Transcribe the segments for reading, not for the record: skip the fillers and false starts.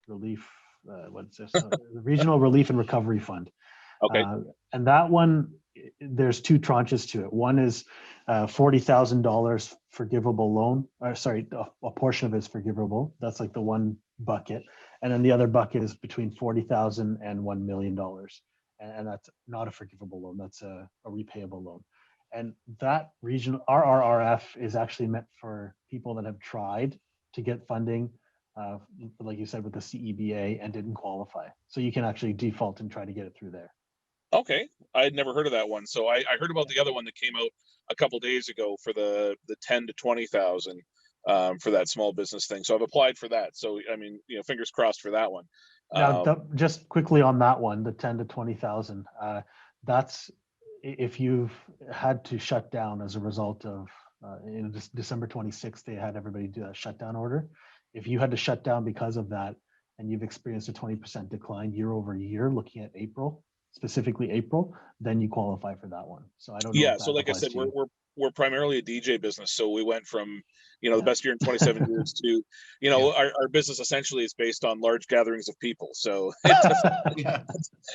relief, what's this? The Regional Relief and Recovery Fund. Okay. And that one, there's two tranches to it. One is $40,000 forgivable loan. Sorry, a portion of it is forgivable. That's like the one bucket. And then the other bucket is between $40,000 and $1 million. And that's not a forgivable loan. That's a repayable loan. And that regional RRRF is actually meant for people that have tried to get funding, like you said, with the CEBA and didn't qualify. So you can actually default and try to get it through there. Okay, I had never heard of that one. So I heard about the other one that came out a couple days ago for the 10 to 20,000 for that small business thing. So I've applied for that. So I mean, fingers crossed for that one. Now, just quickly on that one, the 10 to 20,000. That's if you've had to shut down as a result of in December 26th, they had everybody do a shutdown order. If you had to shut down because of that, and you've experienced a 20% decline year over year, looking at April, specifically April, then you qualify for that one. So I don't know. Yeah. So like I said, we're primarily a DJ business. So we went from, the best year in 27 years to, our business essentially is based on large gatherings of people. So it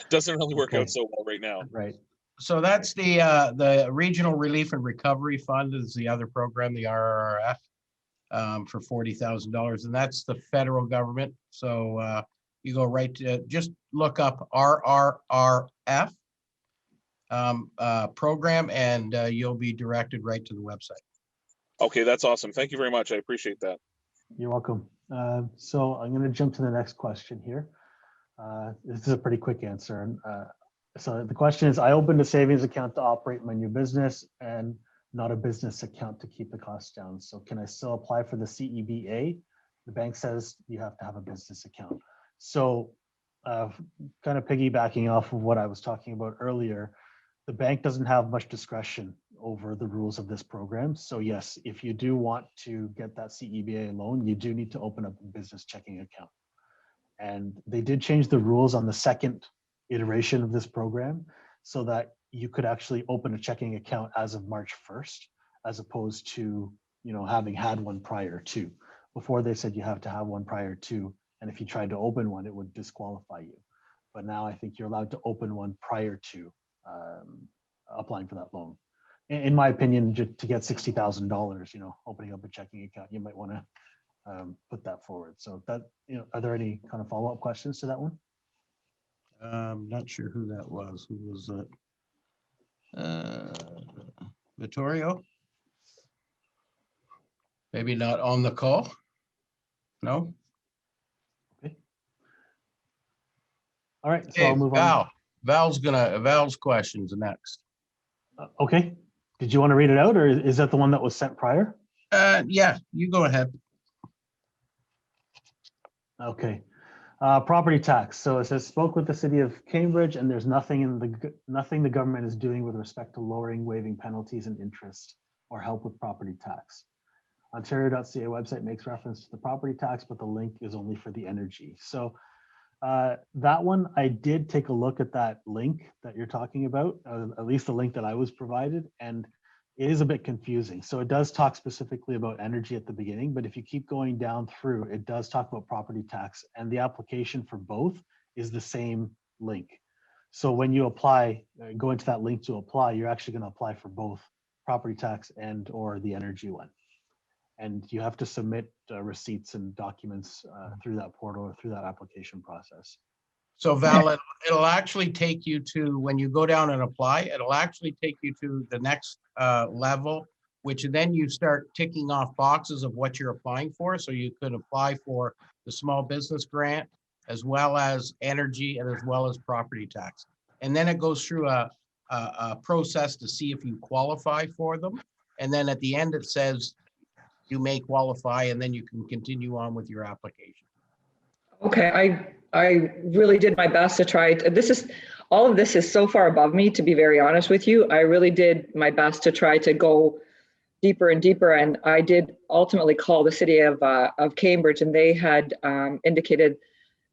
doesn't really work out so well right now. Right. So that's the Regional Relief and Recovery Fund is the other program, the RRRF, for $40,000, and that's the federal government. So you go right to just look up RRRF program, and you'll be directed right to the website. Okay, that's awesome. Thank you very much. I appreciate that. You're welcome. So I'm going to jump to the next question here. This is a pretty quick answer. So the question is, I opened a savings account to operate my new business and not a business account to keep the costs down. So can I still apply for the CEBA? The bank says you have to have a business account. So kind of piggybacking off of what I was talking about earlier, the bank doesn't have much discretion over the rules of this program. So yes, if you do want to get that CEBA loan, you do need to open up a business checking account. And they did change the rules on the second iteration of this program so that you could actually open a checking account as of March 1st, as opposed to, having had one prior to. Before they said you have to have one prior to, and if you tried to open one, it would disqualify you. But now I think you're allowed to open one prior to applying for that loan. In my opinion, to get $60,000, opening up a checking account, you might want to put that forward. So that, are there any kind of follow-up questions to that one? Not sure who that was. Who was that? Vittorio? Maybe not on the call? No? Okay. All right, so I'll move on. Val's questions next. Okay. Did you want to read it out, or is that the one that was sent prior? Yeah, you go ahead. Okay. Property tax. So it says, spoke with the city of Cambridge, and there's nothing the government is doing with respect to lowering, waiving penalties and interest or help with property tax. Ontario.ca website makes reference to the property tax, but the link is only for the energy. So that one, I did take a look at that link that you're talking about, at least the link that I was provided, and it is a bit confusing. So it does talk specifically about energy at the beginning, but if you keep going down through, it does talk about property tax, and the application for both is the same link. So when you apply, go into that link to apply, you're actually going to apply for both property tax and or the energy one. And you have to submit receipts and documents through that portal or through that application process. So Val, it'll actually take you to, when you go down and apply, it'll actually take you to the next level, which then you start ticking off boxes of what you're applying for. So you could apply for the small business grant, as well as energy, and as well as property tax. And then it goes through a process to see if you qualify for them. And then at the end, it says you may qualify, and then you can continue on with your application. Okay, I really did my best to try to, all of this is so far above me, to be very honest with you. I really did my best to try to go deeper and deeper, and I did ultimately call the city of Cambridge, and they had indicated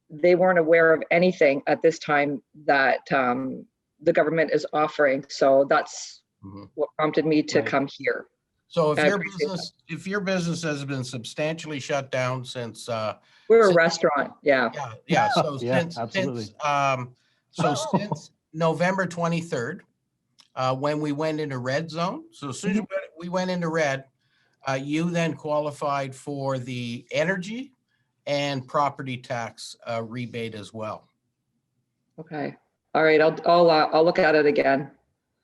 they weren't aware of anything at this time that the government is offering. So that's what prompted me to come here. So if I your appreciate business has been substantially shut down since, We're a since- restaurant, yeah. yeah, so Yeah, since, absolutely. since November 23rd, when we went into red zone, so as soon as we went into red, you then qualified for the energy and property tax rebate as well. Okay, all right, I'll look at it again.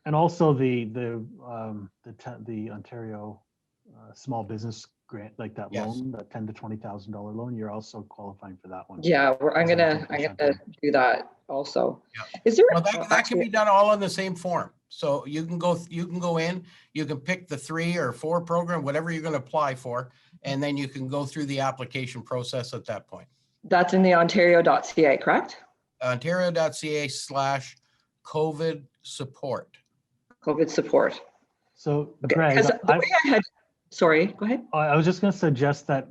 And also the Ontario small business grant, like that Yes. loan, that $10,000 to $20,000 loan, you're also qualifying for that one. Yeah, I'm gonna do that also. Is there? Well, that can be done all in the same form. So you can go in, you can pick the 3 or 4 program, whatever you're going to apply for, and then you can go through the application process at that point. That's in the ontario.ca, correct? Ontario.ca/COVID support. COVID support. So Okay, Greg, 'cause the way I had, sorry, go ahead. I was just going to suggest that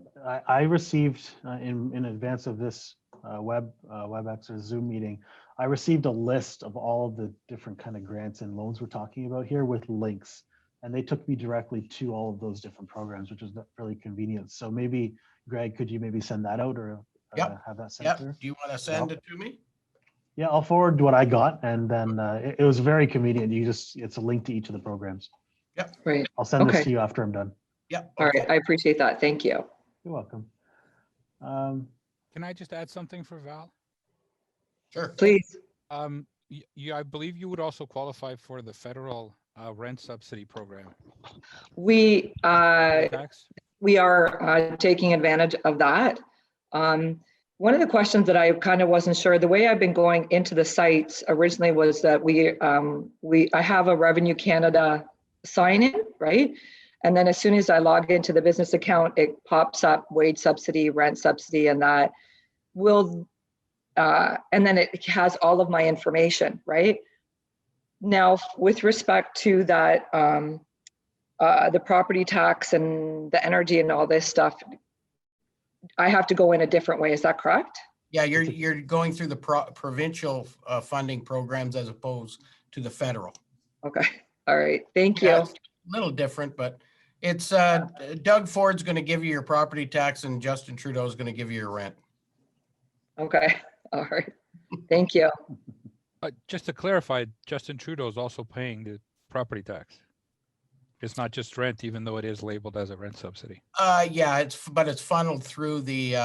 I received in advance of this WebEx or Zoom meeting, I received a list of all of the different kind of grants and loans we're talking about here with links, and they took me directly to all of those different programs, which is really convenient. So maybe, Greg, could you maybe send that out or have that sent through? Do you want to send it to me? Yeah, I'll forward what I got, and then it was very convenient. It's a link to each of the programs. Yep. Right. I'll send this Okay. to you after I'm done. Yep. All right, I appreciate that. Thank you. You're welcome. Can I just add something for Val? Sure. Please. I believe you would also qualify for the federal rent subsidy program. We Tax? we are taking advantage of that. One of the questions that I kind of wasn't sure, the way I've been going into the sites originally was that I have a Revenue Canada sign in, right? And then as soon as I log into the business account, it pops up wage subsidy, rent subsidy, and that will, and then it has all of my information, right? Now, with respect to that, the property tax and the energy and all this stuff, I have to go in a different way. Is that correct? Yeah, you're going through the provincial funding programs as opposed to the federal. Okay. All right. Thank Yeah, you. it's a little different, but it's Doug Ford's going to give you your property tax and Justin Trudeau is going to give you your rent. Okay. All right. Thank you. Just to clarify, Justin Trudeau is also paying the property tax. It's not just rent, even though it is labeled as a rent subsidy. Yeah, it's funneled through the,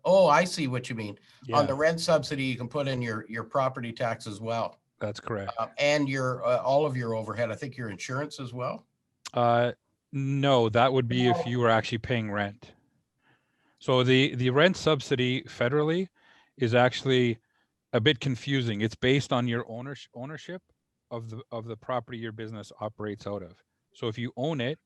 oh, I see what you mean. Yeah, On the rent subsidy, you can put in your property tax as well. that's correct. And your, all of your overhead, I think your insurance as well. No, that would be if you were actually paying rent. So the rent subsidy federally is actually a bit confusing. It's based on your ownership of the property your business operates out of. So if you own it,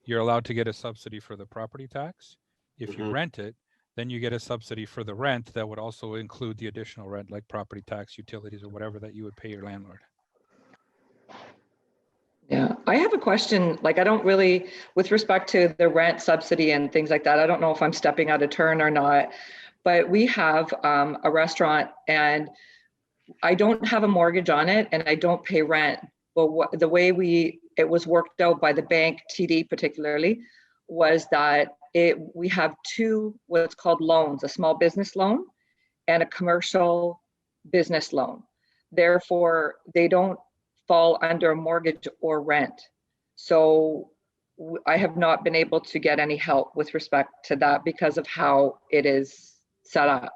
you're allowed to get a subsidy for the property tax. If you rent it, then you get a subsidy for the rent that would also include the additional rent, like property tax, utilities, or whatever that you would pay your landlord. Yeah, I have a question. Like, I don't really, with respect to the rent subsidy and things like that, I don't know if I'm stepping out of turn or not, but we have a restaurant and I don't have a mortgage on it and I don't pay rent. But the way it was worked out by the bank, TD particularly, was that we have two what's called loans, a small business loan and a commercial business loan. Therefore, they don't fall under a mortgage or rent. So I have not been able to get any help with respect to that because of how it is set up.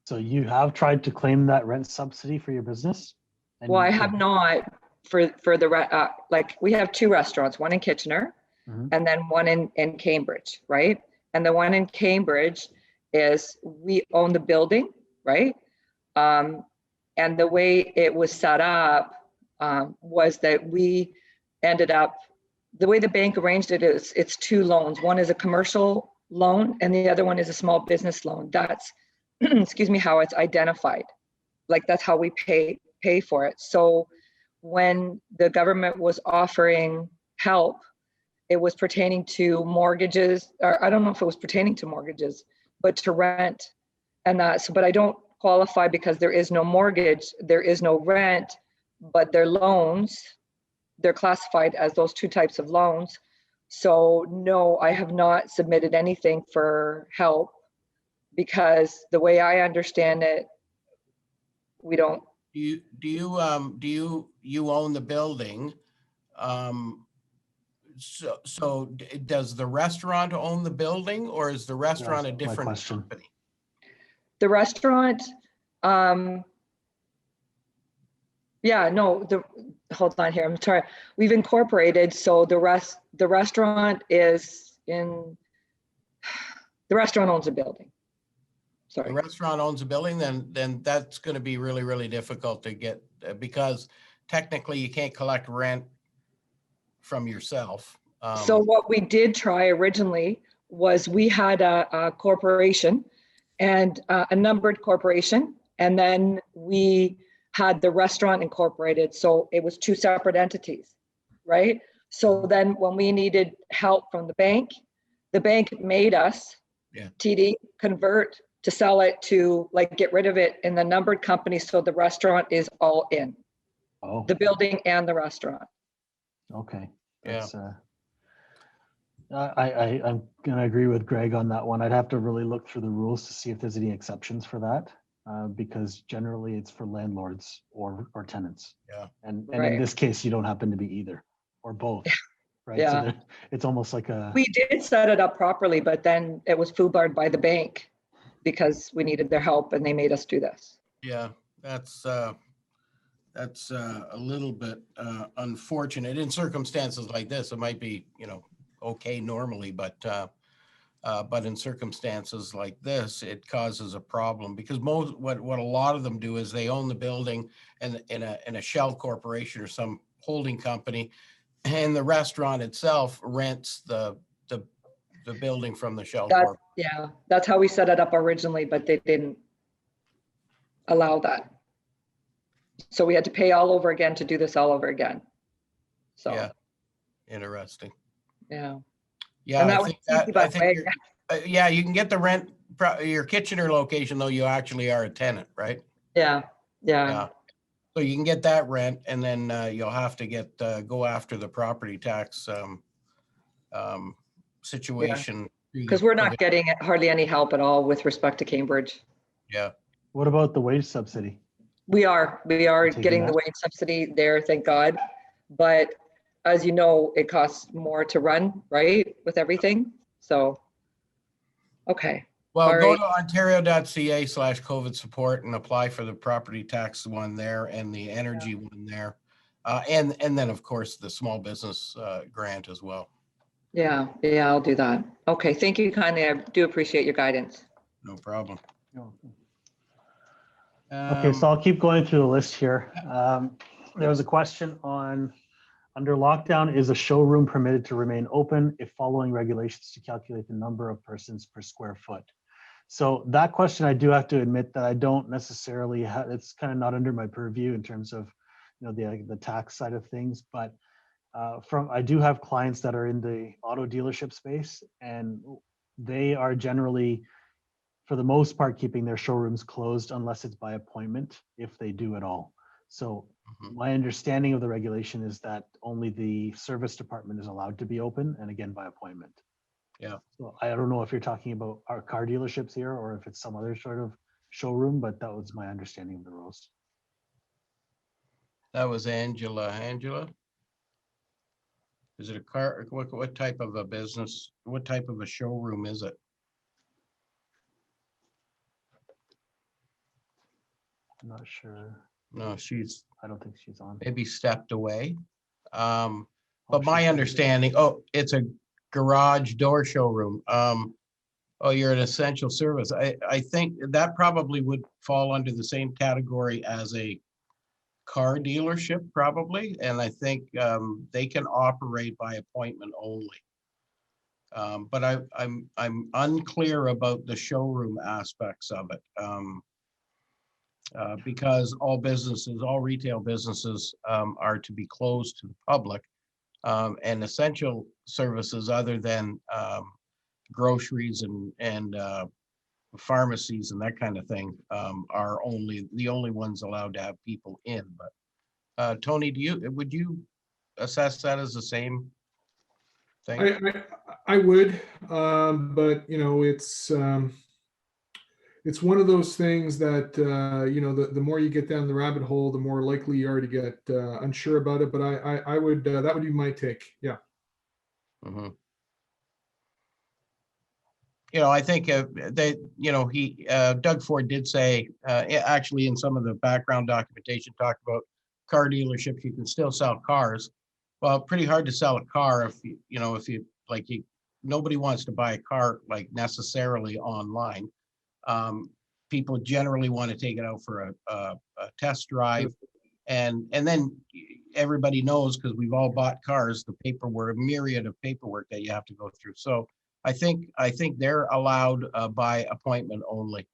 So you have tried to claim that rent subsidy for your business? Well, I have not for the, like we have two restaurants, one in Kitchener and then one in Cambridge, right? And the one in Cambridge is we own the building, right? And the way it was set up was that we ended up, the way the bank arranged it is it's two loans. One is a commercial loan and the other one is a small business loan. That's, excuse me, how it's identified. Like that's how we pay for it. So when the government was offering help, it was pertaining to mortgages, or I don't know if it was pertaining to mortgages, but to rent and that. So, but I don't qualify because there is no mortgage, there is no rent, but they're loans. They're classified as those two types of loans. So no, I have not submitted anything for help because the way I understand it, we don't. Do you own the building? Does the restaurant own the building, or is the restaurant a my different question. company? The restaurant, yeah, no, hold on here, I'm sorry. We've incorporated, so the restaurant is in, the restaurant owns a building. The Sorry, restaurant owns a building, then that's going to be really, really difficult to get, because technically you can't collect rent from yourself. so what we did try originally was we had a corporation and a numbered corporation, and then we had the restaurant incorporated, so it was two separate entities, right? So then when we needed help from the bank made us, Yeah. TD, convert to sell it to, like, get rid of it in the numbered company, so the restaurant is all in, Oh, the building and the restaurant. okay. Yeah. That's, I'm gonna agree with Greg on that one. I'd have to really look through the rules to see if there's any exceptions for that. Because generally it's for landlords or tenants. Yeah. And Right. in this case, you don't happen to be either or both, right? So Yeah. it's almost like a, We did set it up properly, but then it was foobarred by the bank because we needed their help and they made us do this. Yeah, that's a little bit unfortunate in circumstances like this. It might be, okay normally, but in circumstances like this, it causes a problem because what a lot of them do is they own the building and in a shell corporation or some holding company, and the restaurant itself rents the building from the shell corp. Yeah, that's how we set it up originally, but they didn't allow that. So we had to pay all over again to do this all over again. So, Yeah, interesting. yeah. Yeah, And that I was think that, easy, by I the think way. yeah, you can get the rent, your Kitchener location, though you actually are a tenant, right? Yeah, Yeah. yeah, So you can get that rent, and then you'll have to go after the property tax situation. because we're not getting hardly any help at all with respect to Cambridge. Yeah, what about the wage subsidy? We are Taking getting the that? wage subsidy there, thank God. But as you know, it costs more to run, right, with everything. So, okay. well, All go right. to ontario.ca/COVID support and apply for the property tax one there and the energy one there. And then, of course, the small business grant as well. Yeah, I'll do that. Okay, thank you kindly. I do appreciate your guidance. No problem. Okay, so I'll keep going through the list here. There was a question on, under lockdown, is a showroom permitted to remain open if following regulations to calculate the number of persons per square foot? So that question, I do have to admit that I don't necessarily have, it's kind of not under my purview in terms of, the tax side of things, but I do have clients that are in the auto dealership space, and they are generally, for the most part, keeping their showrooms closed unless it's by appointment, if they do at all. So my understanding of the regulation is that only the service department is allowed to be open, and again, by appointment. Yeah. So I don't know if you're talking about our car dealerships here or if it's some other sort of showroom, but that was my understanding of the rules. That was Angela. Angela? Is it a car? What type of a business? What type of a showroom is it? I'm not sure. No, she's I don't think she's on. maybe stepped away. Oh, But my she's on. understanding, it's a garage door showroom. You're an essential service. I think that probably would fall under the same category as a car dealership, probably. And I think they can operate by appointment only. But I'm unclear about the showroom aspects of it. Because all retail businesses are to be closed to the public, and essential services other than groceries and pharmacies and that kind of thing are the only ones allowed to have people in. But Tony, would you assess that as the same think? I would, but you know, it's one of those things that, you know, the more you get down the rabbit hole, the more likely you are to get unsure about it. But I would, that would be my take. Yeah. Mhm. You know, I think they, you know, Doug Ford did say, actually in some of the background documentation talked about car dealerships, you can still sell cars. Well, pretty hard to sell a car if you know, if you like, nobody wants to buy a car like necessarily online. People generally want to take it out for a test drive. And then everybody knows, because we've all bought cars, the paperwork, a myriad of paperwork that you have to go through. So I think they're allowed by appointment only.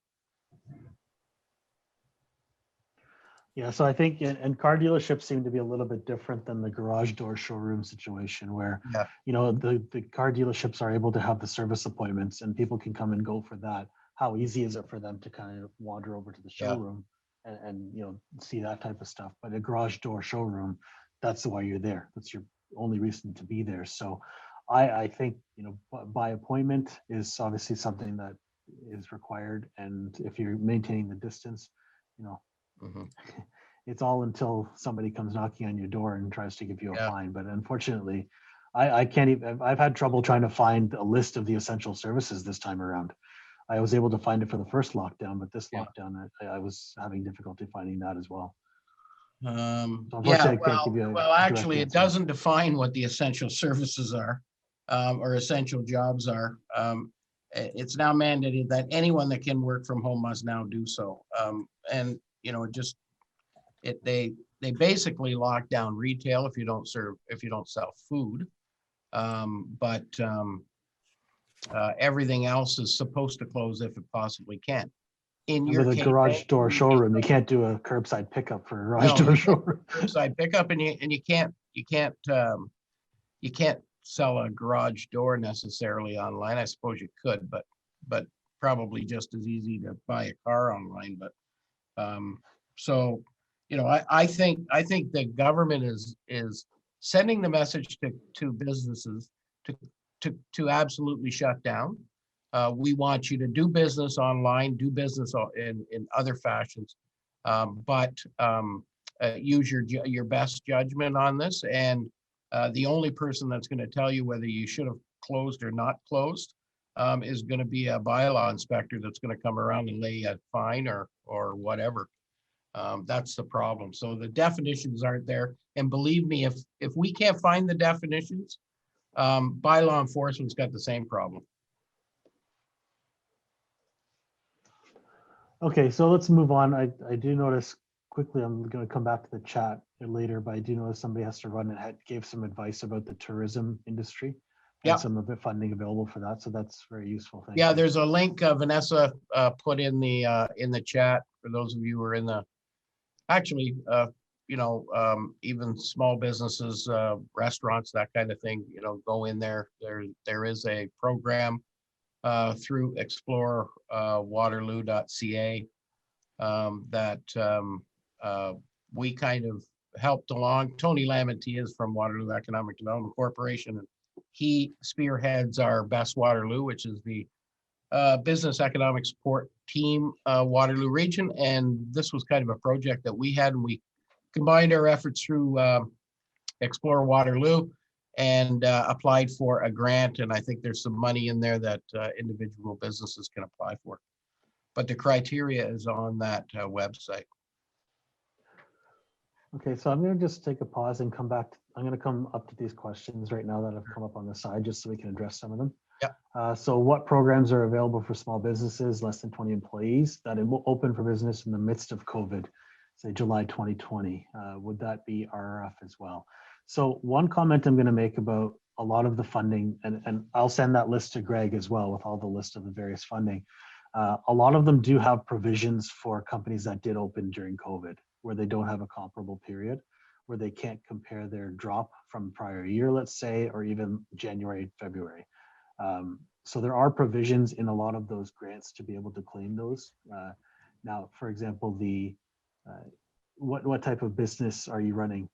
Yeah, so I think, and car dealerships seem to be a little bit different than the garage door showroom situation where, Yeah. you know, the car dealerships are able to have the service appointments and people can come and go for that. How easy is it for them to kind of wander over to the Yeah. showroom and, you know, see that type of stuff? But a garage door showroom, that's why you're there. That's your only reason to be there. So I think, you know, by appointment is obviously something that is required. And if you're maintaining the distance, you know, Mhm. it's all until somebody comes knocking on your door and tries to give you a Yeah. fine. But unfortunately, I can't even, I've had trouble trying to find a list of the essential services this time around. I was able to find it for the first lockdown, but this Yeah. lockdown, I was having difficulty finding that as well. So Yeah, unfortunately, I can't give you a well, direct actually, it answer. doesn't define what the essential services are, or essential jobs are. It's now mandated that anyone that can work from home must now do so. And, you know, they basically lock down retail if you don't sell food. But everything else is supposed to close if it possibly can. In your Under the case, garage door showroom, you can't do a curbside pickup for a garage door showroom. curbside pickup, and you can't sell a garage door necessarily online. I suppose you could, but probably just as easy to buy a car online. But so, you know, I think the government is sending the message to businesses to absolutely shut down. We want you to do business online, do business in other fashions, but use your best judgment on this. And the only person that's going to tell you whether you should have closed or not closed is going to be a bylaw inspector that's going to come around and lay a fine or whatever. That's the problem. So the definitions aren't there. And believe me, if we can't find the definitions, bylaw enforcement's got the same problem. Okay, so let's move on. I do notice quickly, I'm going to come back to the chat later, but I do notice somebody has to run and gave some advice about the tourism industry and Yeah. some of the funding available for that. So that's very useful. Thank Yeah, you. there's a link Vanessa put in the chat for those of you who are in the, actually, you know, even small businesses, restaurants, that kind of thing, you know, go in there. There is a program through explore waterloo.ca that we kind of helped along. Tony Lamont is from Waterloo Economic Development Corporation, and he spearheads our Best Waterloo, which is the business economic support team, Waterloo region. And this was kind of a project that we had, and we combined our efforts through Explore Waterloo and applied for a grant. And I think there's some money in there that individual businesses can apply for. But the criteria is on that website. Okay, so I'm going to just take a pause and come back. I'm going to come up to these questions right now that have come up on the side, just so we can address some of them. Yeah. So what programs are available for small businesses, less than 20 employees, that will open for business in the midst of COVID, say July 2020? Would that be RRF as well? So one comment I'm going to make about a lot of the funding, and I'll send that list to Greg as well with all the list of the various funding. A lot of them do have provisions for companies that did open during COVID, where they don't have a comparable period, where they can't compare their drop from prior year, let's say, or even January, February. So there are provisions in a lot of those grants to be able to claim those. Now, for example, what type of business are you running?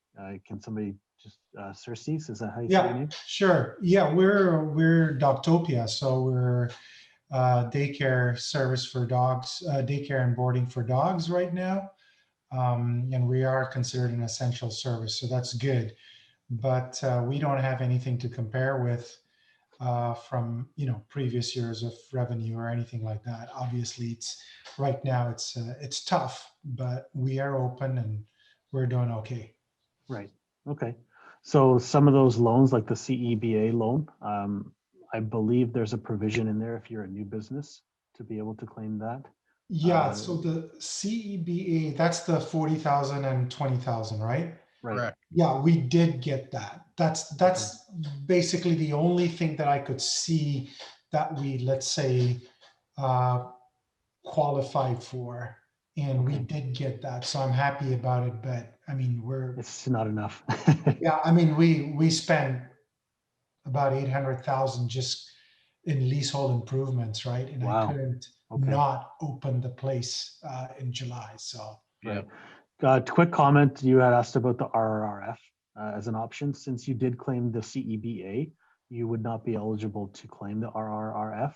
Can somebody just Circes, is that how you say Yeah, your name? sure. Yeah, we're Dogtopia, so we're daycare service for dogs, daycare and boarding for dogs right now, and we are considered an essential service, so that's good. But we don't have anything to compare with from previous years of revenue or anything like that. Obviously, it's right now it's tough, but we are open and we're doing okay. Right. Okay. So some of those loans, like the CEBA loan, I believe there's a provision in there if you're a new business to be able to claim that. Yeah, so the CEBA, that's the 40,000 and 20,000, right? Right. Correct. Yeah, we did get that. That's basically the only thing that I could see that we, let's say, qualified for, and we Okay. did get that. So I'm happy about it. But I mean, It's not enough. yeah, I mean, we spent about 800,000 just in leasehold improvements, right? And I Wow. couldn't Okay. not open the place in July. So Yeah. Quick comment. You had asked about the RRF as an option. Since you did claim the CEBA, you would not be eligible to claim the RRF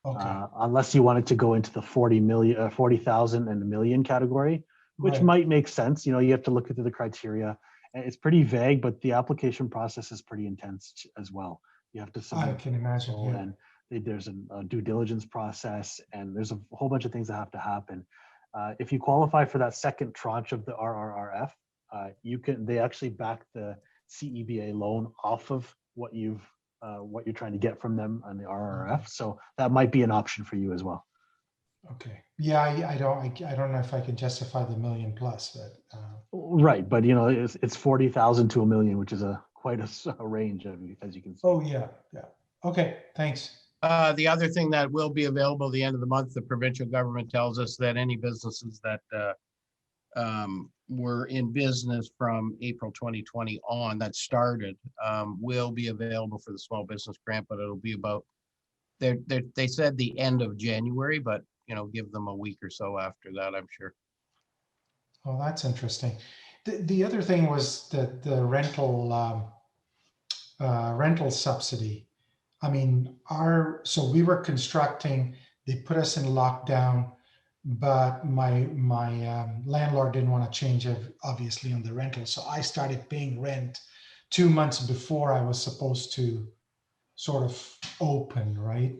okay, unless you wanted to go into the 40,000 and a million category, which right. might make sense. You have to look into the criteria. And it's pretty vague, but the application process is pretty intense as well. You have to I submit can imagine. proposal, Yeah. and there's a due diligence process, and there's a whole bunch of things that have to happen. If you qualify for that second tranche of the RRF, they actually back the CEBA loan off of what you're trying to get from them on the RRF. So that might be an option for you as well. Okay. Yeah, I don't know if I can justify the million plus, but Right, but it's 40,000 to a million, which is quite a range, as you can see. oh yeah, yeah. Okay, thanks. The other thing that will be available at the end of the month, the provincial government tells us that any businesses that were in business from April 2020 on that started will be available for the small business grant, but it'll be about, they said the end of January, but give them a week or so after that, I'm sure. Oh, that's interesting. The other thing was the rental subsidy. I mean, so we were constructing, they put us in lockdown, but my landlord didn't want to change it, obviously, on the rental. So I started paying rent 2 months before I was supposed to sort of open, right?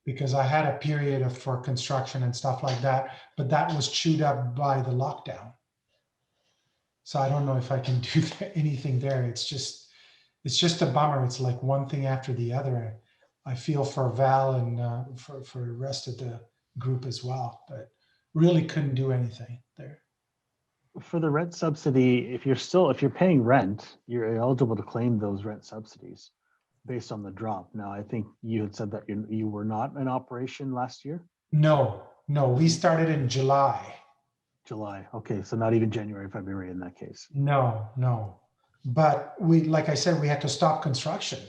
Because I had a period for construction and stuff like that, but that was chewed up by the lockdown. So I don't know if I can do anything there. It's just a bummer. It's like one thing after the other. I feel for Val and for the rest of the group as well, but really couldn't do anything there. For the rent subsidy, if you're paying rent, you're eligible to claim those rent subsidies based on the drop. Now, I think you had said that you were not in operation last year. No, we started in July. July. Okay, so not even January, February in that case. No. But like I said, we had to stop construction.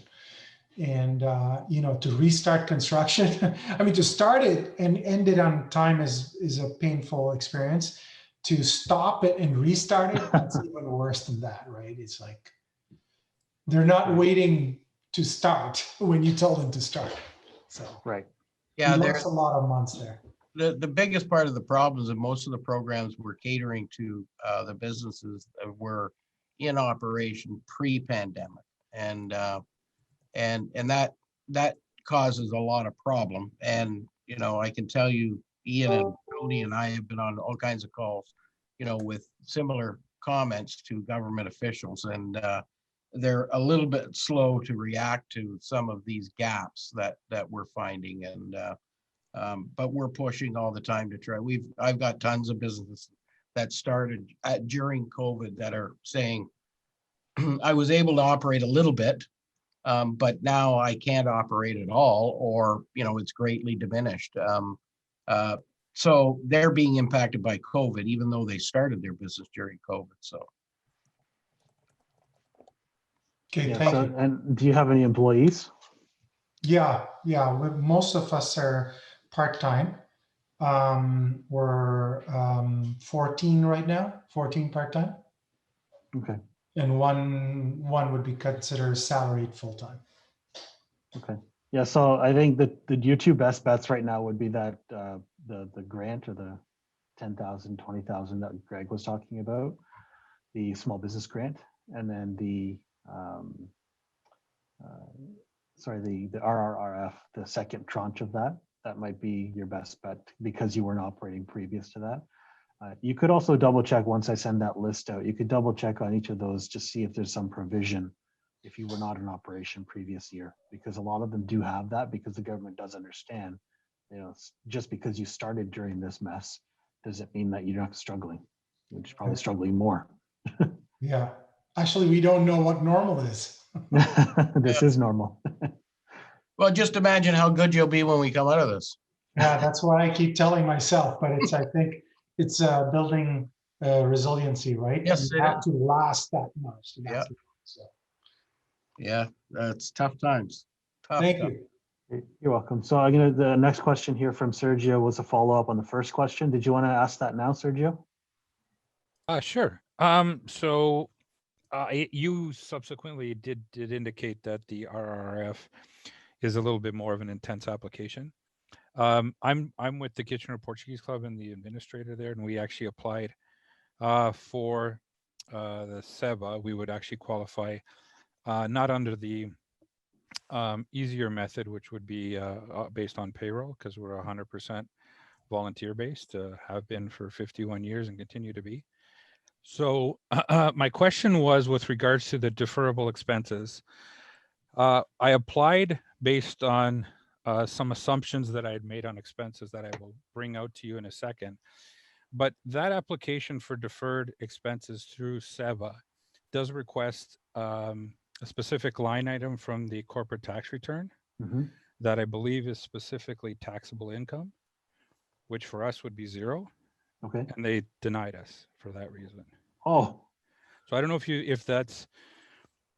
And, to restart construction, I mean, to start it and end it on time is a painful experience. To stop it and restart it, that's even worse than that, right? It's like they're not waiting to start when you tell them to start. So, right. Yeah, there's a lot of months there. The biggest part of the problems of most of the programs were catering to the businesses that were in operation pre-pandemic, and that causes a lot of problem. And I can tell you, Ian and Tony and I have been on all kinds of calls, with similar comments to government officials, and they're a little bit slow to react to some of these gaps that we're finding. And but we're pushing all the time to try. I've got tons of businesses that started during COVID that are saying, I was able to operate a little bit, but now I can't operate at all, or it's greatly diminished. So they're being impacted by COVID, even though they started their business during COVID. So. Okay, Yeah, thank you. and do you have any employees? Yeah. Most of us are part-time. We're 14 right now, 14 part-time. Okay. and one would be considered salaried full-time. Okay. Yeah. So I think that your two best bets right now would be that the grant or the 10,000, 20,000 that Greg was talking about, the small business grant, and then the the RRRF, the second tranche of that. That might be your best bet because you weren't operating previous to that. You could also double check once I send that list out. You could double check on each of those to see if there's some provision if you were not in operation previous year, because a lot of them do have that because the government does understand, just because you started during this mess doesn't mean that you're not struggling. You're just probably struggling more. Yeah. Actually, we don't know what normal is. This is normal. Well, just imagine how good you'll be when we come out of this. Yeah, that's what I keep telling myself, but I think it's building resiliency, right? Yes, You it have is. to last that much. Yeah. So, Yeah, that's tough times. Tough thank times. you. You're welcome. So the next question here from Sergio was a follow-up on the first question. Did you want to ask that now, Sergio? Sure. So you subsequently did indicate that the RRF is a little bit more of an intense application. I'm with the Kitchener Portuguese Club and the administrator there, and we actually applied for the Ceba. We would actually qualify not under the easier method, which would be based on payroll, because we're 100% volunteer based, have been for 51 years and continue to be. So my question was with regards to the deferrable expenses. I applied based on some assumptions that I had made on expenses that I will bring out to you in a second. But that application for deferred expenses through Ceba does request a specific line item from the corporate tax return that I believe is specifically taxable income, which for us would be 0. Okay. And they denied us for that reason. Oh. So I don't know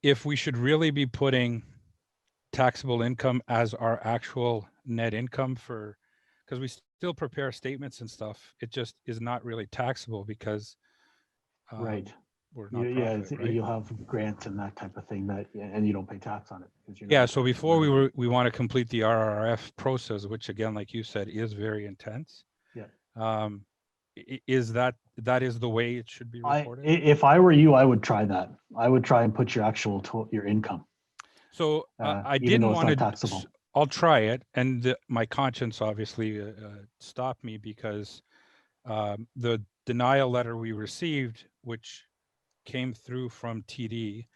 if we should really be putting taxable income as our actual net income because we still prepare statements and stuff. It just is not really taxable because Right. we're not Yeah, profit, right? you'll have grants and that type of thing and you don't pay tax on it. Because you're Yeah, not so before we want to complete the RRF process, which again, like you said, is very intense. Yeah. Is that is the way it should be reported? If I were you, I would try that. I would try and put your actual your income. So I even didn't though it's want not to. taxable. I'll try it, and my conscience obviously stopped me because the denial letter we received, which came through from TD,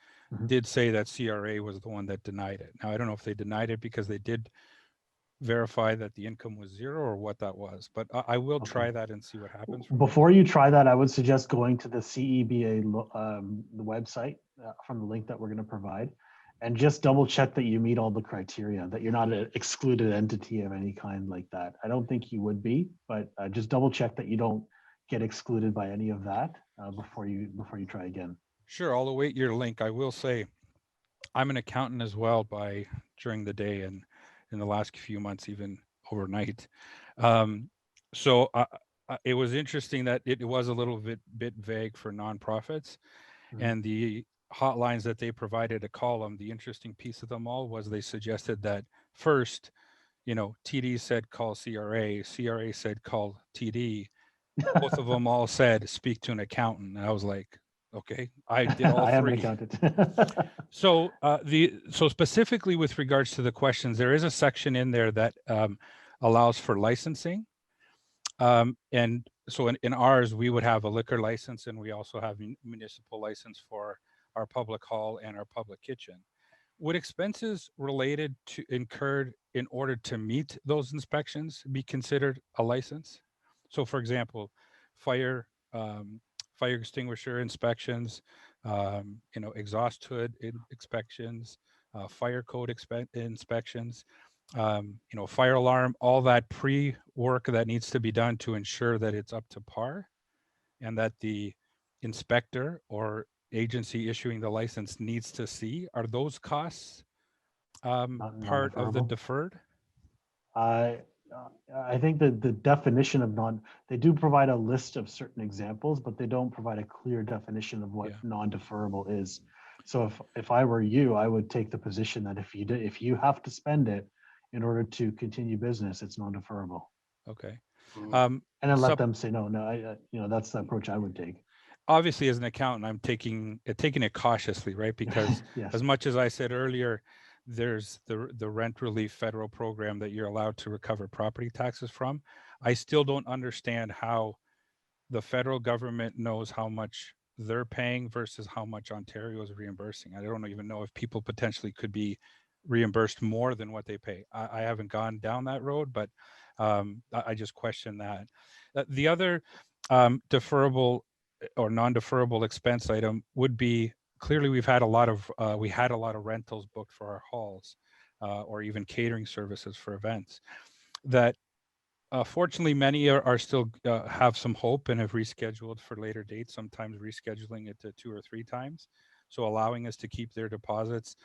did say that CRA was the one that denied it. Now I don't know if they denied it because they did verify that the income was 0 or what that was, but I will try that and see what happens. Before you try that, I would suggest going to the CEBA the website from the link that we're going to provide, and just double check that you meet all the criteria, that you're not an excluded entity of any kind like that. I don't think you would be, but just double check that you don't get excluded by any of that before you try again. Sure, I'll await your link. I will say I'm an accountant as well during the day and in the last few months, even overnight. So it was interesting that it was a little bit vague for nonprofits, and the hotlines that they provided to call them. The interesting piece of them all was they suggested that first, TD said call CRA, CRA said call TD. Both of them all said speak to an accountant. And I was like, okay, I did all three. I am an accountant. So specifically with regards to the questions, there is a section in there that allows for licensing. And so in ours, we would have a liquor license, and we also have municipal license for our public hall and our public kitchen. Would expenses related to incurred in order to meet those inspections be considered a license? So for example, fire extinguisher inspections, exhaust hood inspections, fire code inspections, fire alarm, all that pre-work that needs to be done to ensure that it's up to par and that the inspector or agency issuing the license needs to see. Are those costs part of the deferred? I think that the definition of they do provide a list of certain examples, but they don't provide a clear definition of what Yeah. non-deferrable is. So if I were you, I would take the position that if you have to spend it in order to continue business, it's non-deferrable. Okay. Mm. And then let Sup- them say, no, that's the approach I would take. Obviously, as an accountant, I'm taking it cautiously, right? Because Yes. as much as I said earlier, there's the rent relief federal program that you're allowed to recover property taxes from. I still don't understand how the federal government knows how much they're paying versus how much Ontario is reimbursing. I don't even know if people potentially could be reimbursed more than what they pay. I haven't gone down that road, but I just question that. The other deferrable or non-deferrable expense item would be, clearly we had a lot of rentals booked for our halls or even catering services for events that fortunately many are still have some hope and have rescheduled for later dates, sometimes rescheduling it to 2 or 3 times, so allowing us to keep their deposits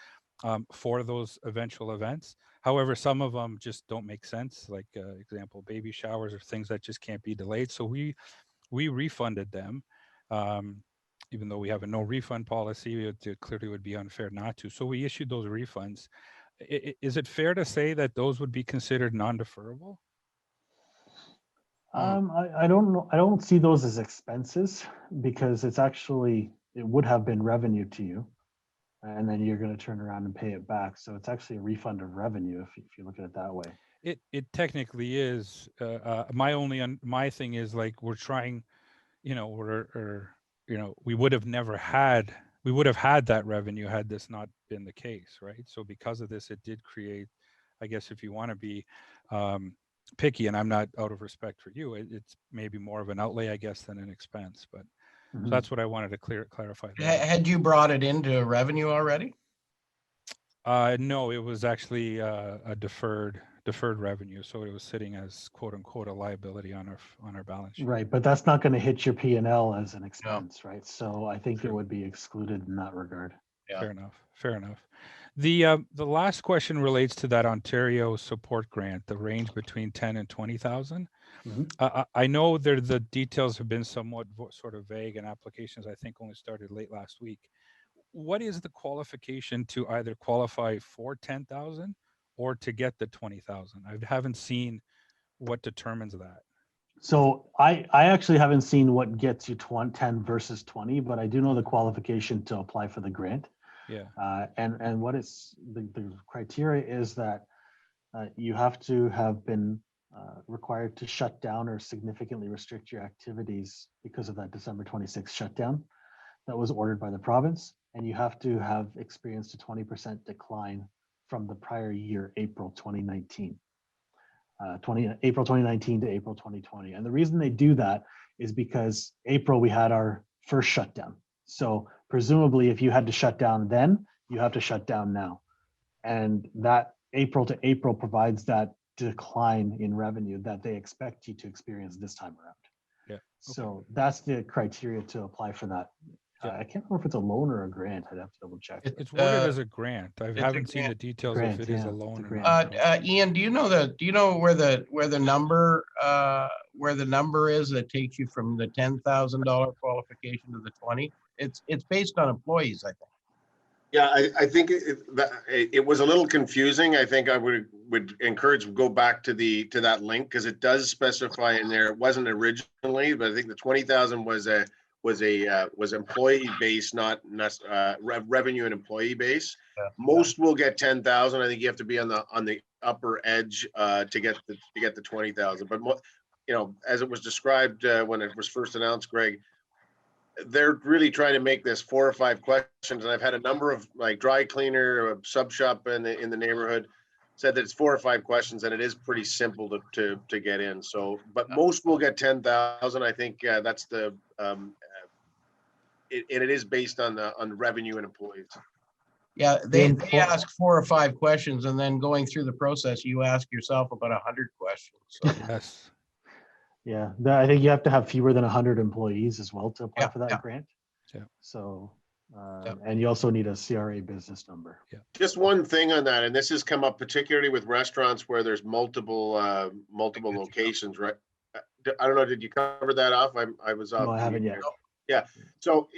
for those eventual events. However, some of them just don't make sense, like example baby showers or things that just can't be delayed, so we refunded them. Even though we have a no refund policy, it clearly would be unfair not to. So we issued those refunds. Is it fair to say that those would be considered non-deferrable? I don't know. I don't see those as expenses because it would have been revenue to you, and then you're going to turn around and pay it back. So it's actually a refund of revenue if you look at it that way. It technically is. My thing is, like, we're trying, we would have had that revenue had this not been the case, right? So because of this, it did create, I guess, if you want to be picky, and I'm not out of respect for you, it's maybe more of an outlay, I guess, than an expense. But so that's what I wanted to clarify there. Had you brought it into revenue already? No, it was actually a deferred revenue, so it was sitting as quote unquote a liability on our balance sheet. Right, but that's not going to hit your P&L as an expense, right? So I think it would be excluded in that regard. Yeah. Fair enough. The last question relates to that Ontario support grant, the range between 10 and 20,000. I know the details have been somewhat sort of vague, and applications I think only started late last week. What is the qualification to either qualify for 10,000 or to get the 20,000? I haven't seen what determines that. So I actually haven't seen what gets you 10 versus 20, but I do know the qualification to apply for the grant. Yeah. And what is the criteria is that you have to have been required to shut down or significantly restrict your activities because of that December 26th shutdown that was ordered by the province. And you have to have experienced a 20% decline from the prior year, April 2019. April 2019 to April 2020. And the reason they do that is because April we had our first shutdown. So presumably if you had to shut down then, you have to shut down now. And that April to April provides that decline in revenue that they expect you to experience this time around. Yeah. So that's the criteria to apply for that. Yeah. I can't remember if it's a loan or a grant. I'd have to double check. It's worded as a grant. I it's a haven't seen the grant. details Grant, if it is yeah, a it's a loan or grant. not. Ian, do you know where the number is that takes you from the $10,000 qualification to the 20? It's based on employees, I think. Yeah, I think it was a little confusing. I think I would encourage go back to that link because it does specify in there. It wasn't originally, but I think the 20,000 was employee base, not revenue and employee base. Yeah. Most will get 10,000. I think you have to be on the upper edge to get the 20,000. But as it was described when it was first announced, Greg, they're really trying to make this 4 or 5 questions, and I've had a number of like dry cleaner, a sub shop in the neighborhood said that it's 4 or 5 questions, and it is pretty simple to get in. So, but most will get 10,000. I think that's the it is based on revenue and employees. Yeah, they ask 4 or 5 questions, and then going through the process, you ask yourself about 100 questions. So. Yes. Yeah, I think you have to have fewer than 100 employees as well to apply Yeah, for that yeah. grant. Yeah. So Yep. And you also need a CRA business number. Just one thing on that, and this has come up particularly with restaurants where there's multiple locations, right? I don't know, did you cover that off? I was off. No, I haven't yet. Yeah, so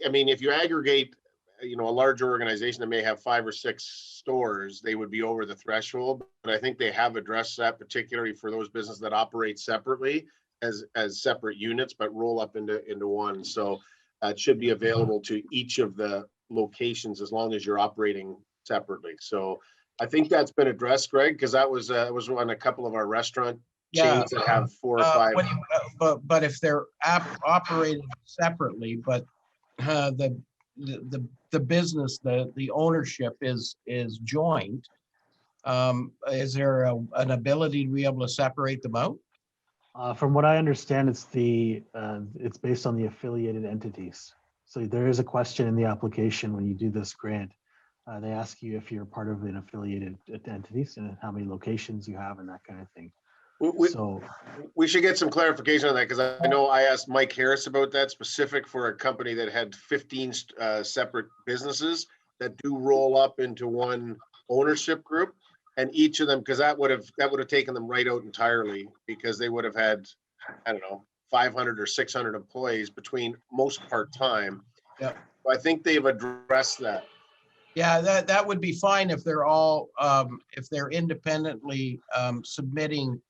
I mean, if you aggregate, a larger organization that may have 5 or 6 stores, they would be over the threshold. But I think they have addressed that, particularly for those businesses that operate separately as separate units, but roll up into one. So it should be available to each of the locations as long as you're operating separately. So I think that's been addressed, Greg, because that was on a couple of our restaurant chains that have 4 or 5. But if they're operated separately, but the business, the ownership is joint, is there an ability to be able to separate them out? From what I understand, it's based on the affiliated entities. So there is a question in the application when you do this grant. They ask you if you're part of an affiliated entities and how many locations you have and that kind of thing. We should get some clarification on that, because I know I asked Mike Harris about that, specific for a company that had 15 separate businesses that do roll up into one ownership group, and each of them, because that would have taken them right out entirely, because they would have had, I don't know, 500 or 600 employees, between most part-time. Yeah. So I think they've addressed that. Yeah, that would be fine if they're all, if they're independently submitting,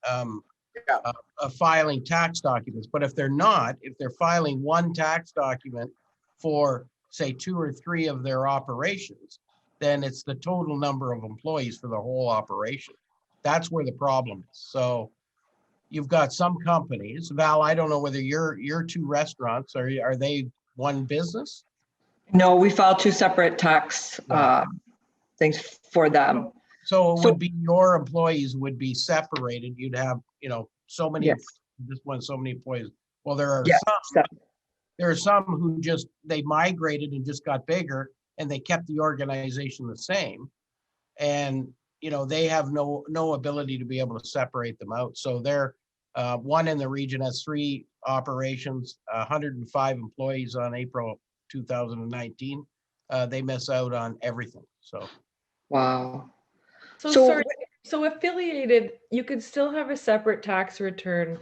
filing tax documents. But if they're not, if they're filing one tax document for, say, 2 or 3 of their operations, then it's the total number of employees for the whole operation. That's where the problem is. So you've got some companies, Val, I don't know whether your 2 restaurants, are they one business? No, we filed 2 separate tax things for them. So it would be your employees would be separated. You'd have, so many, Yes. this one, so many employees. Well, there are Yes, some who they migrated and just got bigger, and they kept the organization the same. And, they have no ability to be able to separate them out. So they're, one in the region has 3 operations, 105 employees on April 2019. They miss out on everything. So wow. So So- sorry, so affiliated, you could still have a separate tax return.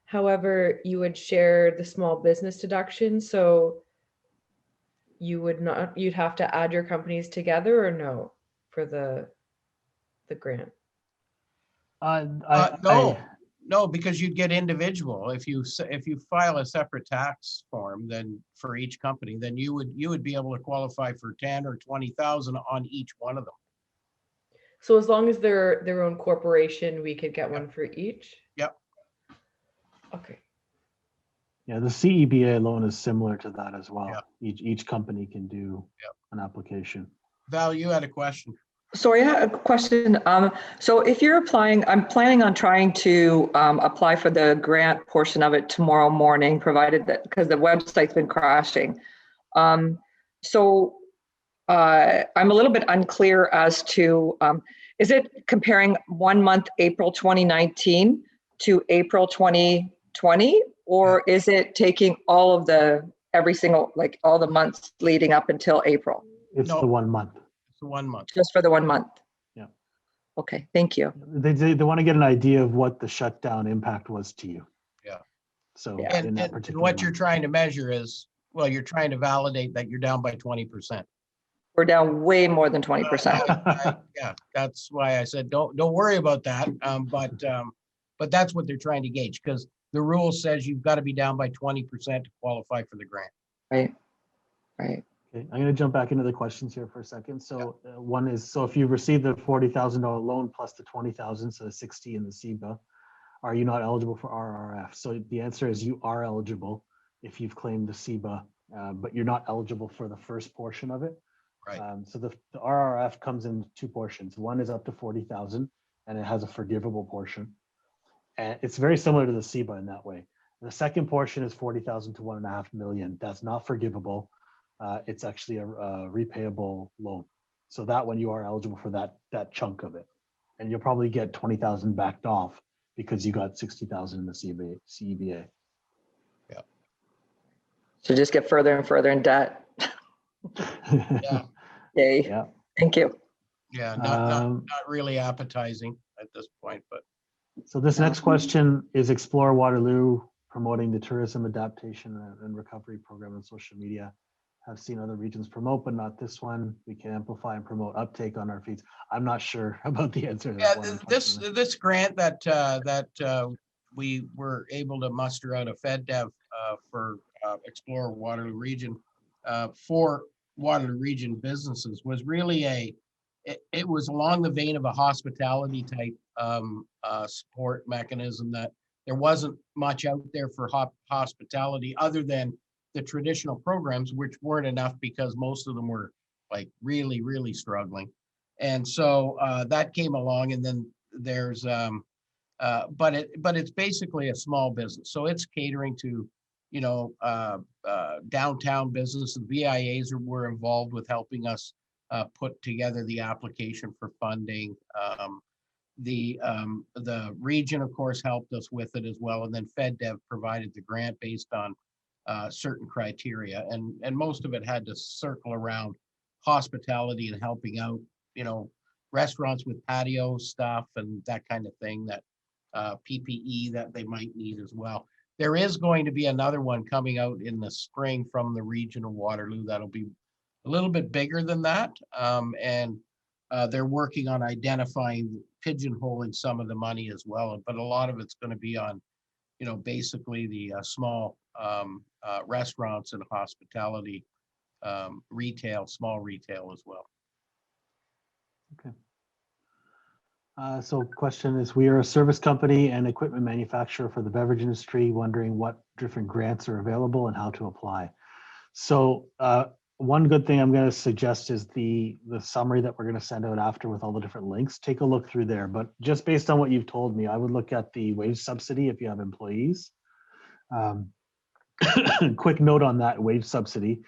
However, you would share the small business deduction. So you'd have to add your companies together, or no, for the grant? no, because you'd get individual. If you file a separate tax form, then for each company, then you would be able to qualify for 10 or 20,000 on each one of them. So as long as they're their own corporation, we could get one for each? Yep. Okay. Yeah, the CEBA loan is similar to that as well. Yeah. Each company can do an application. Val, you had a question. Sorry, I had a question. So if you're applying, I'm planning on trying to apply for the grant portion of it tomorrow morning, provided that, because the website's been crashing. So I'm a little bit unclear as to, is it comparing 1 month, April 2019 to April 2020? Or is it taking all of every single, like all the months leading up until April? It's No. the 1 month. It's 1 month. Just for the 1 month? Yeah. Okay, thank you. They want to get an idea of what the shutdown impact was to you. Yeah. So Yeah. in that And particular what you're month. trying to measure is, well, you're trying to validate that you're down by 20%. We're down way more than 20%. Yeah, that's why I said, don't worry about that. But that's what they're trying to gauge, because the rule says you've got to be down by 20% to qualify for the grant. Right, right. Okay, I'm going to jump back into the questions here for a second. So one is, so if you receive the $40,000 loan plus the 20,000, so the 60 in the Ceba, are you not eligible for RRF? So the answer is you are eligible if you've claimed the Ceba, but you're not eligible for the first portion of it. Right. So the RRF comes in 2 portions. One is up to 40,000 and it has a forgivable portion. And it's very similar to the Ceba in that way. The second portion is 40,000 to 1.5 million. That's not forgivable. It's actually a repayable loan. So that one you are eligible for that chunk of it. And you'll probably get 20,000 backed off because you got 60,000 in the CEBA. So just get further and further in debt. Yeah. Yay. Yeah. Thank you. Yeah, Um, not really appetizing at this point, but So this next question is Explore Waterloo, promoting the tourism adaptation and recovery program on social media. Have seen other regions promote, but not this one. We can amplify and promote uptake on our feeds. I'm not sure about the answer to yeah, that one. this unfortunately. grant that we were able to muster out of FedDev for Explore Waterloo Region for Waterloo Region businesses was really it was along the vein of a hospitality type support mechanism, that there wasn't much out there for hospitality other than the traditional programs, which weren't enough because most of them were like really struggling. And so that came along, and then there's but it's basically a small business, so it's catering to downtown business. The VIAs were involved with helping us put together the application for funding. The region, of course, helped us with it as well, and then FedDev provided the grant based on certain criteria, and most of it had to circle around hospitality and helping out, restaurants with patio stuff and that kind of thing, that PPE that they might need as well. There is going to be another one coming out in the spring from the region of Waterloo that'll be a little bit bigger than that, and they're working on identifying, pigeonholing some of the money as well, but a lot of it's going to be on basically the small restaurants and hospitality, retail, small retail as well. Okay. So question is, we are a service company and equipment manufacturer for the beverage industry, wondering what different grants are available and how to apply. So one good thing I'm going to suggest is the summary that we're going to send out after with all the different links. Take a look through there, but just based on what you've told me, I would look at the wage subsidy if you have employees. Quick note on that wage subsidy.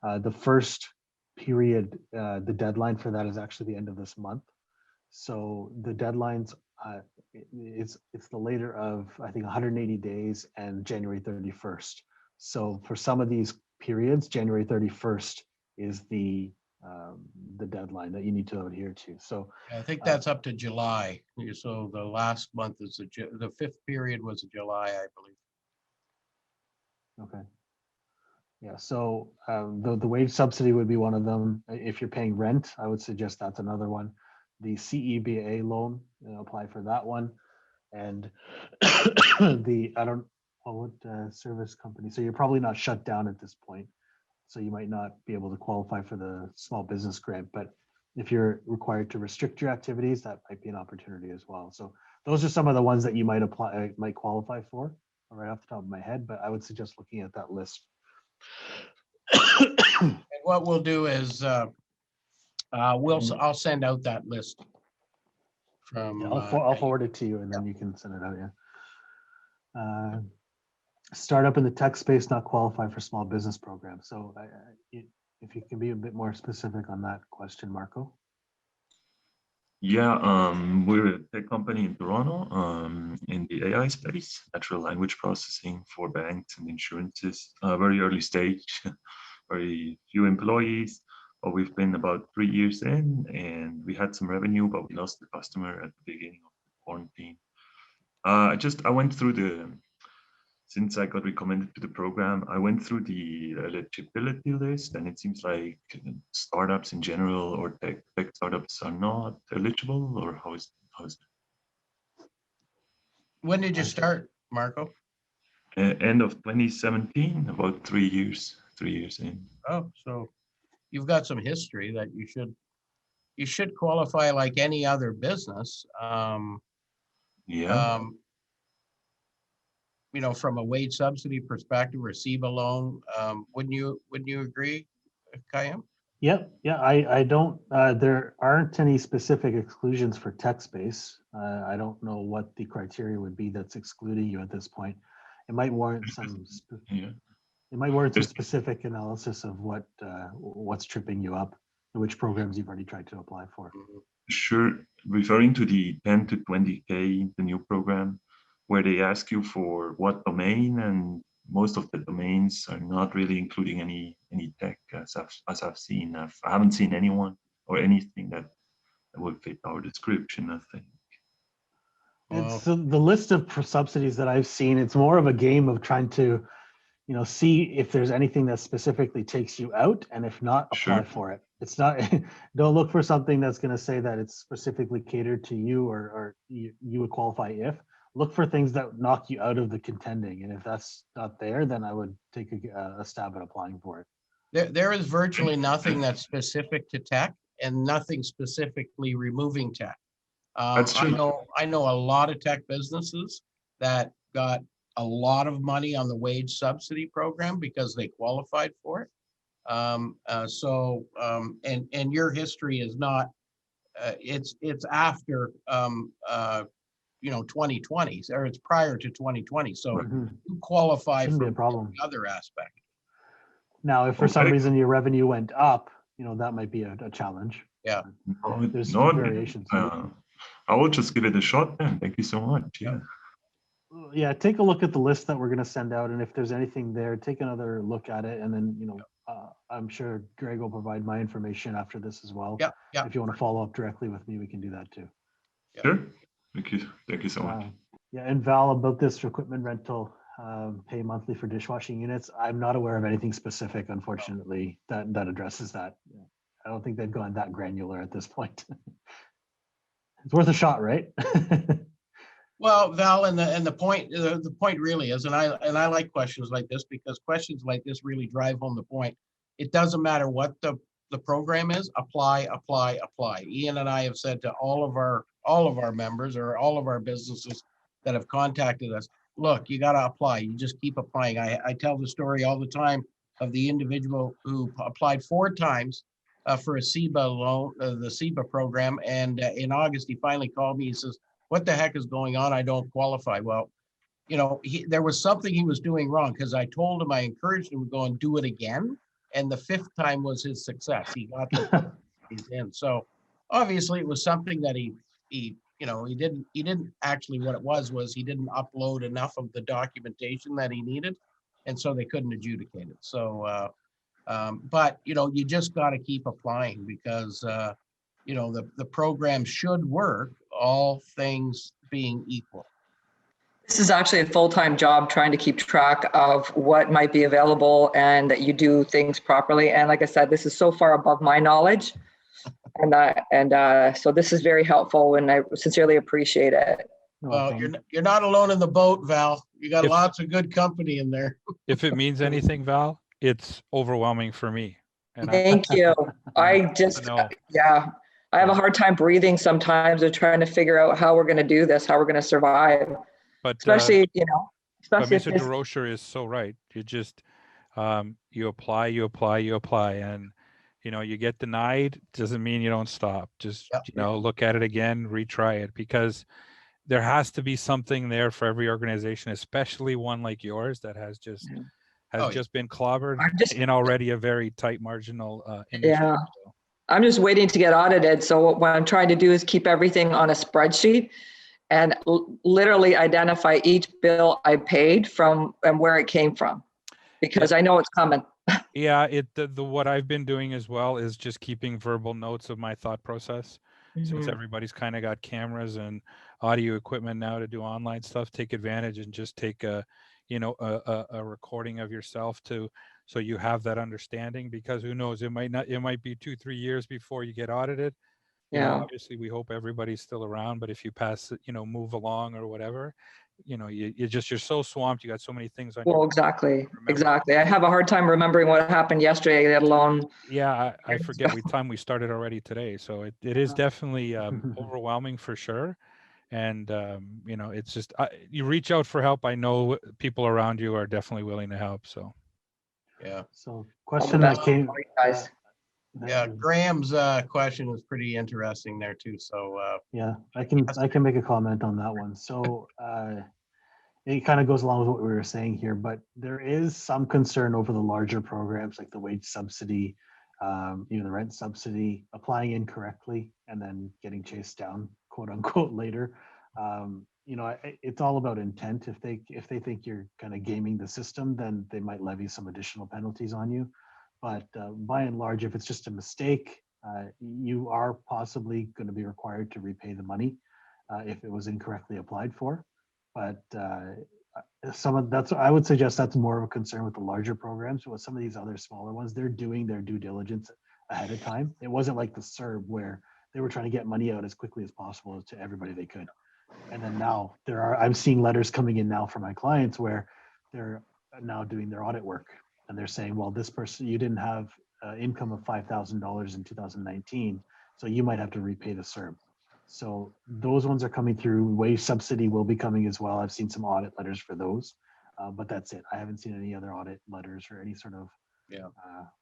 The first period, the deadline for that is actually the end of this month. So the deadlines, it's the later of, I think, 180 days and January 31st. So for some of these periods, January 31st is the deadline that you need to adhere to. So I think that's up to July. So the last month is the fifth period was July, I believe. okay. Yeah, so the wage subsidy would be one of them. If you're paying rent, I would suggest that's another one. The Ceba loan, apply for that one. And what service company. So you're probably not shut down at this point. So you might not be able to qualify for the small business grant, but if you're required to restrict your activities, that might be an opportunity as well. So those are some of the ones that you might qualify for right off the top of my head, but I would suggest looking at that list. And what we'll do is I'll send out that list from. I'll forward it to you, and then you can send it out. Yeah. Startup in the tech space not qualified for small business program. So if you can be a bit more specific on that question, Marco. Yeah, we're a tech company in Toronto in the AI space, natural language processing for banks and insurances. Very early stage, very few employees, but we've been about 3 years in, and we had some revenue, but we lost the customer at the beginning of the quarantine. I went through since I got recommended to the program, I went through the eligibility list, and it seems like startups in general or tech startups are not eligible, or how is it? When did you start, Marco? End of 2017, about 3 years in. Oh, so you've got some history that you should qualify like any other business. Yeah. From a wage subsidy perspective or Ceba loan, wouldn't you agree, Qayum? Yep. Yeah. I don't. There aren't any specific exclusions for tech space. I don't know what the criteria would be that's excluding you at this point. It might warrant some. Yeah. It might warrant some specific analysis of what's tripping you up, and which programs you've already tried to apply for. Sure. Referring to the 10 to 20K, the new program, where they ask you for what domain, and most of the domains are not really including any tech as I've seen. I haven't seen anyone or anything that would fit our description, I think. It's the list of subsidies that I've seen. It's more of a game of trying to, see if there's anything that specifically takes you out, and if not, apply Sure. for it. It's not, don't look for something that's going to say that it's specifically catered to you, or you would qualify if. Look for things that knock you out of the contending, and if that's not there, then I would take a stab at applying for it. There is virtually nothing that's specific to tech and nothing specifically removing tech. That's true. I know a lot of tech businesses that got a lot of money on the wage subsidy program because they qualified for it. And your history is not, it's after 2020, or it's prior to 2020. So Mhm. you qualify Shouldn't for be a problem. the other aspect. Now, if for some Okay. reason your revenue went up, that might be a challenge. Yeah. There's No, variations. I will just give it a shot then. Thank you so much. Yeah. Yeah, take a look at the list that we're going to send out, and if there's anything there, take another look at it, and then I'm sure Greg will provide my information after this as well. Yeah. Yeah. If you want to follow up directly with me, we can do that too. Sure. Thank you. Thank you so much. Yeah, and Val, about this equipment rental, pay monthly for dishwashing units, I'm not aware of anything specific, unfortunately, that addresses that. I don't think they've gone that granular at this point. It's worth a shot, right? Well, Val, and the point really is, and I like questions like this, because questions like this really drive home the point. It doesn't matter what the program is, apply. Ian and I have said to all of our members, or all of our businesses that have contacted us, look, you got to apply. You just keep applying. I tell the story all the time of the individual who applied 4 times for a Ceba loan, the Ceba program. And in August, he finally called me. He says, what the heck is going on? I don't qualify. Well, there was something he was doing wrong, because I told him, I encouraged him to go and do it again. And the 5th time was his success. He got the he's in. So obviously it was something that he didn't actually, what it was he didn't upload enough of the documentation that he needed. And so they couldn't adjudicate it. So, but you just got to keep applying, because the program should work, all things being equal. This is actually a full-time job, trying to keep track of what might be available and that you do things properly. And like I said, this is so far above my knowledge. And so this is very helpful, and I sincerely appreciate it. Well, you're not alone in the boat, Val. You got lots of good company in there. If it means anything, Val, it's overwhelming for me. And Thank you. I just, yeah, I have a hard time breathing sometimes, of trying to figure out how we're going to do this, how we're going to survive. But especially, but especially Mr. DeRocher is so right. You just, you apply, and you get denied. Doesn't mean you don't stop. Just, look at it again, retry it, because there has to be something there for every organization, especially one like yours that has just been clobbered in already a very tight marginal industry. Yeah. I'm just waiting to get audited. So what I'm trying to do is keep everything on a spreadsheet and literally identify each bill I paid from and where it came from, because I know it's coming. Yeah, what I've been doing as well is just keeping verbal notes of my thought process. Since everybody's kind of got cameras and audio equipment now to do online stuff, take advantage and just take a recording of yourself so you have that understanding, because who knows, it might be 2-3 years before you get audited. Obviously we hope everybody's still around, but if you pass, move along or whatever, you're so swamped. You got so many things on. Well, exactly. I have a hard time remembering what happened yesterday, let alone. Yeah, I forget what time we started already today. So it is definitely overwhelming for sure. And, it's just, you reach out for help. I know people around you are definitely willing to help. So. Yeah. So question that came. Yeah, Graham's question was pretty interesting there too. So yeah, I can make a comment on that one. So it kind of goes along with what we were saying here, but there is some concern over the larger programs like the wage subsidy, even the rent subsidy, applying incorrectly and then getting chased down, quote unquote, later. It's all about intent. If they think you're kind of gaming the system, then they might levy some additional penalties on you. But by and large, if it's just a mistake, you are possibly going to be required to repay the money if it was incorrectly applied for. But I would suggest that's more of a concern with the larger programs. With some of these other smaller ones, they're doing their due diligence ahead of time. It wasn't like the CERB where they were trying to get money out as quickly as possible to everybody they could. And then now I'm seeing letters coming in now from my clients where they're now doing their audit work. And they're saying, well, this person, you didn't have income of $5,000 in 2019, so you might have to repay the CERB. So those ones are coming through. Wage subsidy will be coming as well. I've seen some audit letters for those, but that's it. I haven't seen any other audit letters or any sort of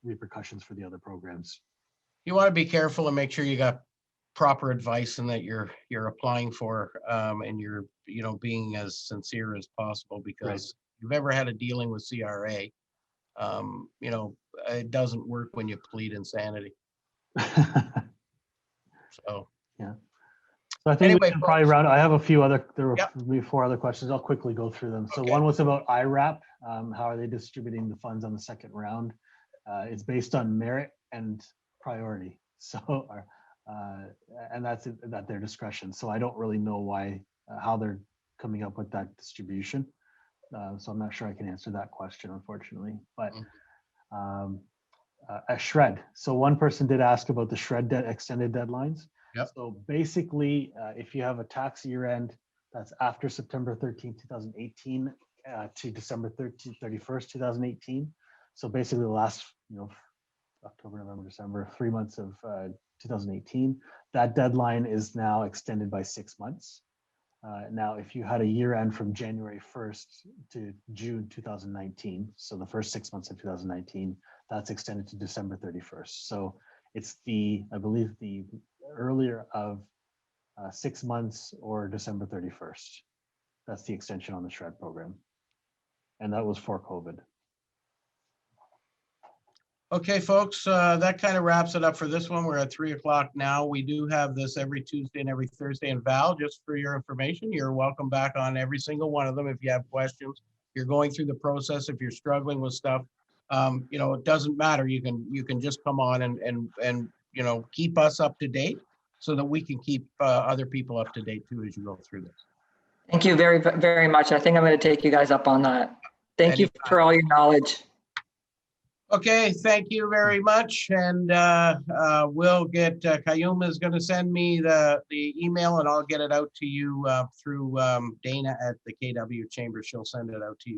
repercussions for the other programs. You want to be careful and make sure you got proper advice and that you're applying for and you're being as sincere as possible, because if you've ever had a dealing with CRA, it doesn't work when you plead insanity. So yeah. So I think anyway, we can probably round. I have a few other. There were Yep. maybe 4 other questions. I'll quickly go through them. So Okay. one was about IRAP. How are they distributing the funds on the second round? It's based on merit and priority. So, and that's at their discretion. So I don't really know how they're coming up with that distribution. So I'm not sure I can answer that question, unfortunately. But a shred. So one person did ask about the shred debt extended deadlines. Yep. So basically, if you have a tax year end that's after September 13, 2018 to December 31st, 2018. So basically the last, October, November, December, 3 months of 2018, that deadline is now extended by 6 months. Now, if you had a year end from January 1st to June 2019, so the first 6 months of 2019, that's extended to December 31st. So it's I believe the earlier of 6 months or December 31st. That's the extension on the shred program. And that was for COVID. Okay, folks, that kind of wraps it up for this one. We're at 3 o'clock now. We do have this every Tuesday and every Thursday. And Val, just for your information, you're welcome back on every single one of them if you have questions. You're going through the process. If you're struggling with stuff, it doesn't matter. You can just come on and keep us up to date so that we can keep other people up to date too as you go through this. Thank you very, very much. I think I'm going to take you guys up on that. Thank you for all your knowledge. Okay, thank you very much. And we'll get, Qayum is going to send me the email and I'll get it out to you through Dana at the KW Chamber. She'll send it out to you.